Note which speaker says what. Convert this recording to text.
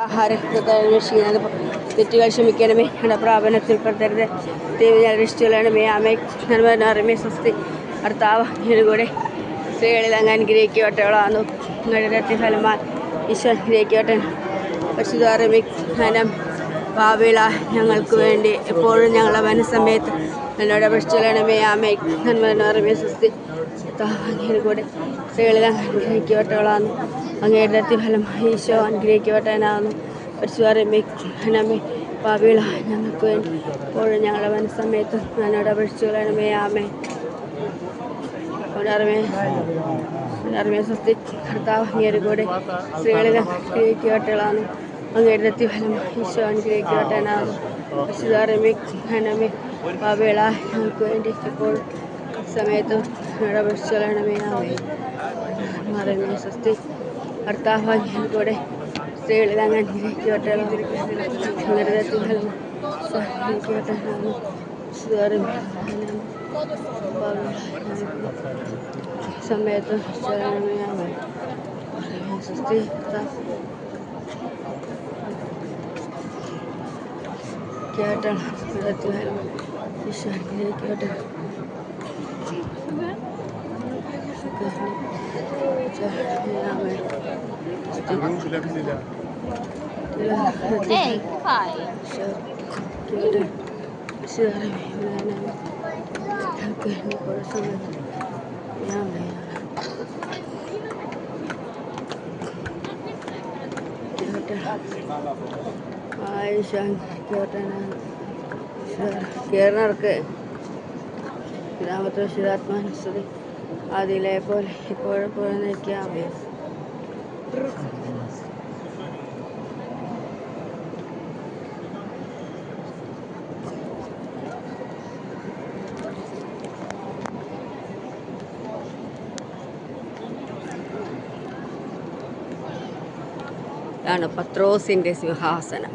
Speaker 1: ആഹാരത്തിന് തെറ്റുകൾ ക്ഷമിക്കണമേ, ഞങ്ങളുടെ പ്രാപനത്തിൽ പെടുത്തരുത്. ദൈവം ഞാൻ രക്ഷിച്ചുകൊള്ളണമേ. ആമേ നന്മ സ്വസ്തി. ഭർത്താവ് കൂടെ സ്ത്രീകളിൽ അങ്ങ് അനുഗ്രഹിക്കപ്പെട്ടവളാകുന്നു. നിങ്ങളുടെ ഫലമായി ഈശോ അനുഗ്രഹിക്കട്ടെ. പരിശുദ്ധാരമേ ധനം ഭാവിയില ഞങ്ങൾക്ക് വേണ്ടി എപ്പോഴും ഞങ്ങളുടെ മനസ്സമയത്ത് എന്നോട് അപേക്ഷിച്ചുകൊള്ളണമേ. ആമേ നന്മ സ്വസ്തി. ഭർത്താവ് കൂടെ സ്ത്രീകളിൽ അങ്ങ് അനുഗ്രഹിക്കപ്പെട്ടവളാകുന്നു. അങ്ങയുടെ ഫലമായി ഈശോ അനുഗ്രഹിക്കപ്പെട്ടവനാകുന്നു. പരിശുദ്ധാരമേ ധനമേ ഭാവിയില ഞങ്ങൾക്ക് വേണ്ടി എപ്പോഴും ഞങ്ങളുടെ മനസ്സമയത്ത് എന്നോട് അപേക്ഷിച്ചുകൊള്ളണമേ. ആമേ സ്വസ്തി. ഭർത്താവ് അങ്ങയുടെ കൂടെ സ്ത്രീകളിൽ അനുഗ്രഹിക്കപ്പെട്ടവളാകുന്നു. അങ്ങയുടെ ഫലമായി ഈശോ അനുഗ്രഹിക്കപ്പെട്ടവനാകുന്നു. പരിശുദ്ധാരമേ ധനമേ ഭാവിയില ഞങ്ങൾക്ക് വേണ്ടി എപ്പോഴും സമയത്തും എന്നോട് അപേക്ഷിച്ചുകൊള്ളണമേ. ആമേ സ്വസ്തി. ഭർത്താവ് അങ്ങയുടെ കൂടെ സ്ത്രീകളിൽ അങ്ങ് അനുഗ്രഹിക്കപ്പെട്ടവളാകുന്നു. അങ്ങയുടെ ഫലമായി അനുഗ്രഹിക്കപ്പെട്ടവനാകുന്നു. സമയത്ത് സ്വസ്തി. കേട്ടാണ് ഈശോ അനുഗ്രഹിക്കട്ടെ. കേരളർക്ക് പിതാമത്തെ ശിതാത്മാനുസൃതി ആദിയിലെ പോലെ ഇപ്പോഴെപ്പോഴും നയിക്കാമേ. ഇതാണ് പത്രോസിൻ്റെ സിംഹാസനം.